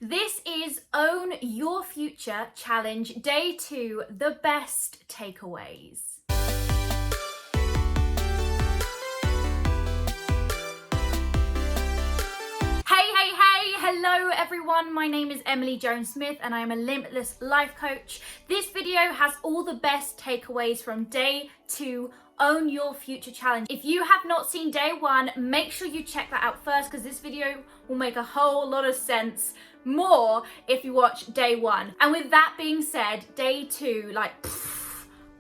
This is Own Your Future Challenge, Day 2, the best takeaways. Hello everyone, my name is Emily Jones-Smith and I am a Limitless life coach. This video has all the best takeaways from Day 2, Own Your Future Challenge. If you have not seen Day 1, make sure you check that out first because this video will make a whole lot of sense more if you watch Day 1. And with that being said, Day 2,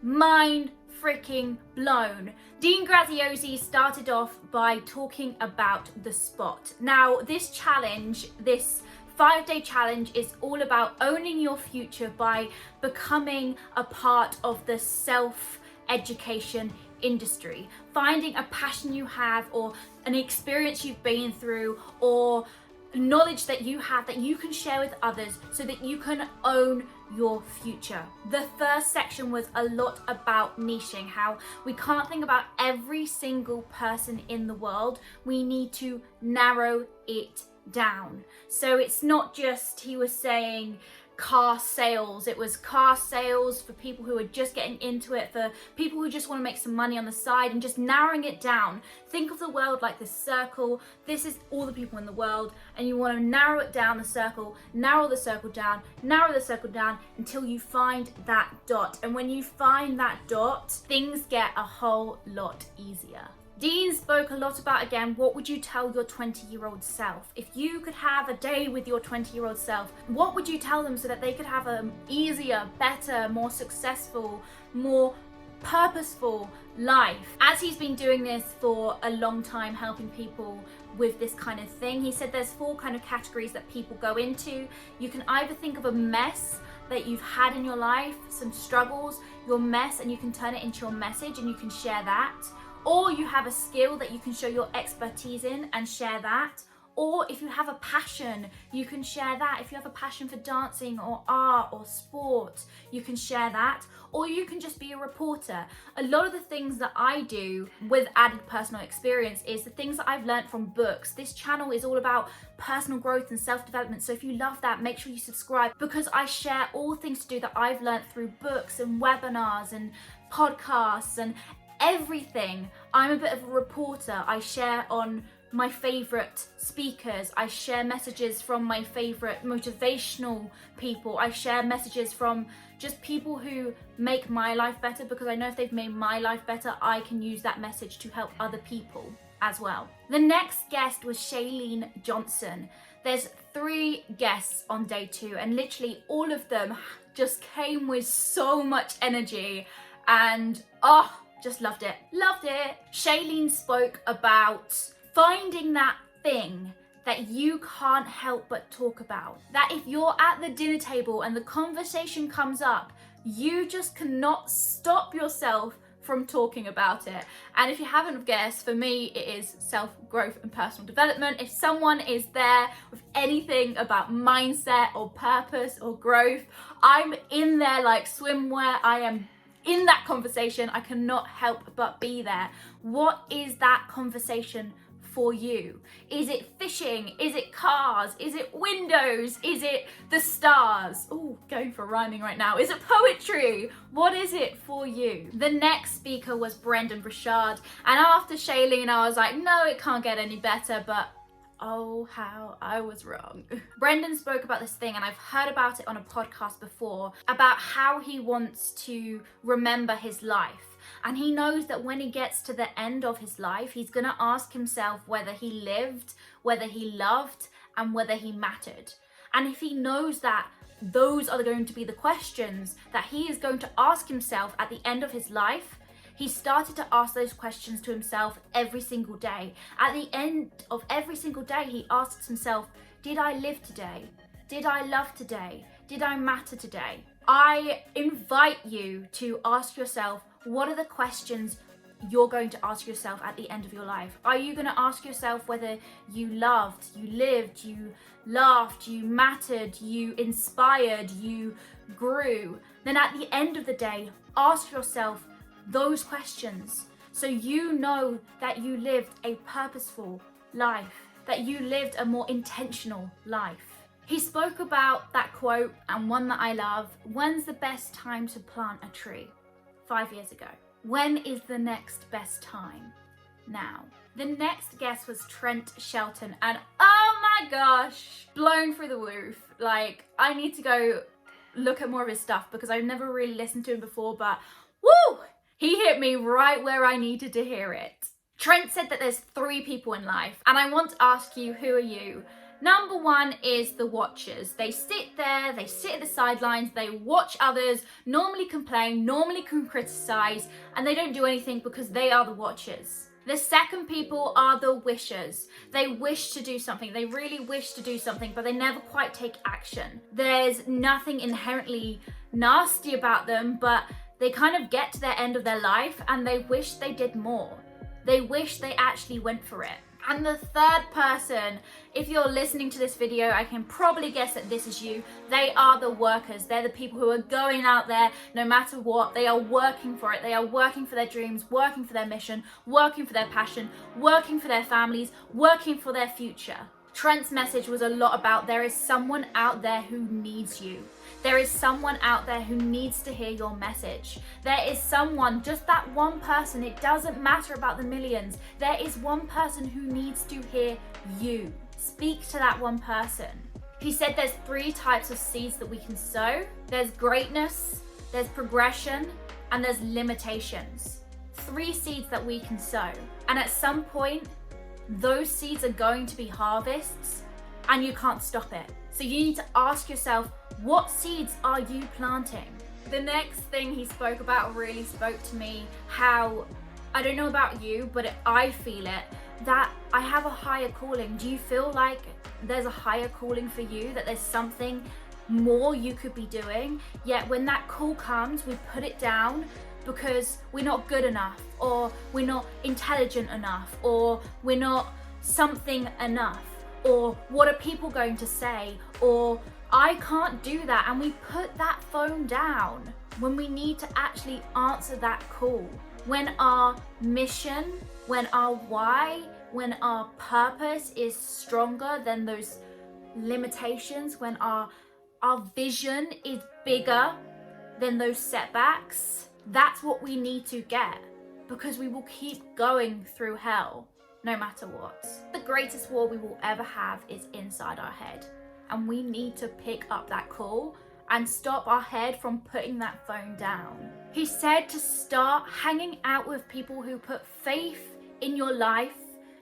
mind freaking blown. Dean Graziosi started off by talking about the spot. Now, this challenge, this 5-day challenge is all about owning your future by becoming a part of the self-education industry, finding a passion you have or an experience you've been through or knowledge that you have that you can share with others so that you can own your future. The first section was a lot about niching, how we can't think about every single person in the world. We need to narrow it down. So it's not just, he was saying, car sales. It was car sales for people who are just getting into it, for people who just want to make some money on the side, and just narrowing it down. Think of the world like this circle. This is all the people in the world, and you want to narrow it down, the circle, narrow the circle down, narrow the circle down until you find that dot. And when you find that dot, things get a whole lot easier. Dean spoke a lot about, again, what would you tell your 20-year-old self? If you could have a day with your 20-year-old self, what would you tell them so that they could have an easier, better, more successful, more purposeful life? As he's been doing this for a long time, helping people with this kind of thing, he said there's 4 kind of categories that people go into. You can either think of a mess that you've had in your life, some struggles, your mess, and you can turn it into your message and you can share that. Or you have a skill that you can show your expertise in and share that. Or if you have a passion, you can share that. If you have a passion for dancing or art or sport, you can share that. Or you can just be a reporter. A lot of the things that I do with added personal experience is the things that I've learned from books. This channel is all about personal growth and self-development. So if you love that, make sure you subscribe, because I share all things to do that I've learned through books and webinars and podcasts and everything. I'm a bit of a reporter. I share on my favorite speakers. I share messages from my favorite motivational people. I share messages from just people who make my life better, because I know if they've made my life better, I can use that message to help other people as well. The next guest was Chalene Johnson. There's 3 guests on Day 2, and literally all of them just came with so much energy, and just loved it. Loved it. Chalene spoke about finding that thing that you can't help but talk about. That if you're at the dinner table and the conversation comes up, you just cannot stop yourself from talking about it. And if you haven't guessed, for me, it is self-growth and personal development. If someone is there with anything about mindset or purpose or growth, I'm in there like swimwear. I am in that conversation. I cannot help but be there. What is that conversation for you? Is it fishing? Is it cars? Is it windows? Is it the stars? Oh, going for rhyming right now. Is it poetry? What is it for you? The next speaker was Brendon, Burchard. And after Chalene, I was like, no, it can't get any better, but oh, how I was wrong. Brendon spoke about this thing, and I've heard about it on a podcast before, about how he wants to remember his life. And he knows that when he gets to the end of his life, he's gonna ask himself whether he lived, whether he loved, and whether he mattered. And if he knows that those are going to be the questions that he is going to ask himself at the end of his life, he started to ask those questions to himself every single day. At the end of every single day, he asks himself, did I live today? Did I love today? Did I matter today? I invite you to ask yourself, what are the questions you're going to ask yourself at the end of your life? Are you going to ask yourself whether you loved, you lived, you laughed, you mattered, you inspired, you grew? Then at the end of the day, ask yourself those questions so you know that you lived a purposeful life, that you lived a more intentional life. He spoke about that quote and one that I love. When's the best time to plant a tree? 5 years ago. When is the next best time? Now. The next guest was Trent Shelton, and oh my gosh, blown through the roof. Like, I need to go look at more of his stuff because I've never really listened to him before, but woo! He hit me right where I needed to hear it. Trent said that there's 3 people in life, and I want to ask you, who are you? Number 1 is the watchers. They sit there, they sit at the sidelines, they watch others, normally complain, normally can criticize, and they don't do anything because they are the watchers. The second people are the wishers. They wish to do something, they really wish to do something, but they never quite take action. There's nothing inherently nasty about them, but they kind of get to their end of their life and they wish they did more. They wish they actually went for it. And the third person, if you're listening to this video, I can probably guess that this is you. They are the workers. They're the people who are going out there no matter what. They are working for it. They are working for their dreams, working for their mission, working for their passion, working for their families, working for their future. Trent's message was a lot about there is someone out there who needs you. There is someone out there who needs to hear your message. There is someone, just that one person. It doesn't matter about the millions. There is one person who needs to hear you. Speak to that one person. He said there's 3 types of seeds that we can sow. There's greatness, there's progression, and there's limitations. 3 seeds that we can sow. And at some point, those seeds are going to be harvests and you can't stop it. So you need to ask yourself, what seeds are you planting? The next thing he spoke about really spoke to me, how, I don't know about you, but I feel it, that I have a higher calling. Do you feel like there's a higher calling for you, that there's something more you could be doing? Yet when that call comes, we put it down because we're not good enough, or we're not intelligent enough, or we're not something enough, or what are people going to say, or I can't do that, and we put that phone down when we need to actually answer that call. When our mission, when our why, when our purpose is stronger than those limitations, when our vision is bigger than those setbacks, that's what we need to get, because we will keep going through hell no matter what. The greatest war we will ever have is inside our head, and we need to pick up that call and stop our head from putting that phone down. He said to start hanging out with people who put faith in your life,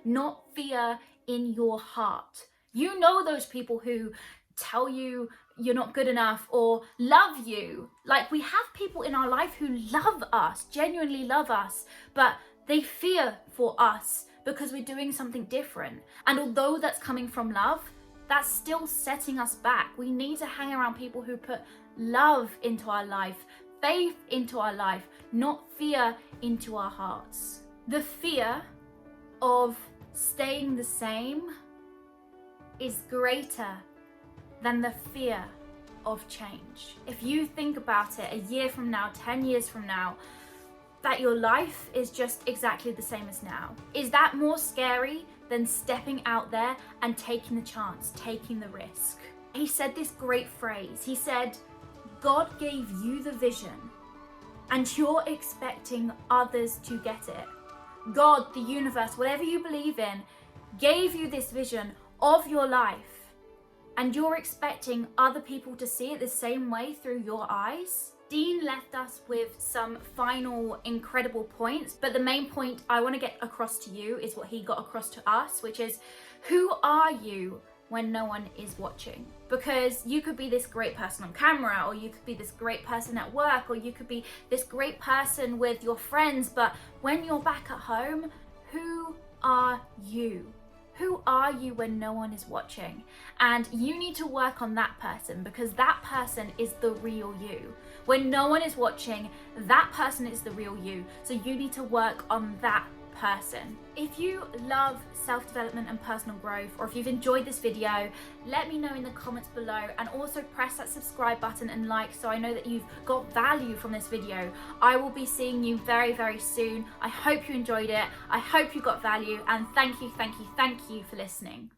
not fear in your heart. You know those people who tell you you're not good enough or love you. Like, we have people in our life who love us, genuinely love us, but they fear for us because we're doing something different. And although that's coming from love, that's still setting us back. We need to hang around people who put love into our life, faith into our life, not fear into our hearts. The fear of staying the same is greater than the fear of change. If you think about it, a year from now, 10 years from now, that your life is just exactly the same as now, is that more scary than stepping out there and taking the chance, taking the risk? He said this great phrase. He said, God gave you the vision and you're expecting others to get it. God, the universe, whatever you believe in, gave you this vision of your life, and you're expecting other people to see it the same way through your eyes. Dean left us with some final incredible points, but the main point I want to get across to you is what he got across to us, which is, who are you when no one is watching? Because you could be this great person on camera, or you could be this great person at work, or you could be this great person with your friends, but when you're back at home, who are you? Who are you when no one is watching? And you need to work on that person, because that person is the real you. When no one is watching, that person is the real you. So you need to work on that person. If you love self-development and personal growth, or if you've enjoyed this video, let me know in the comments below, and also press that subscribe button and like, so I know that you've got value from this video. I will be seeing you very, very soon. I hope you enjoyed it. I hope you got value, and thank you for listening.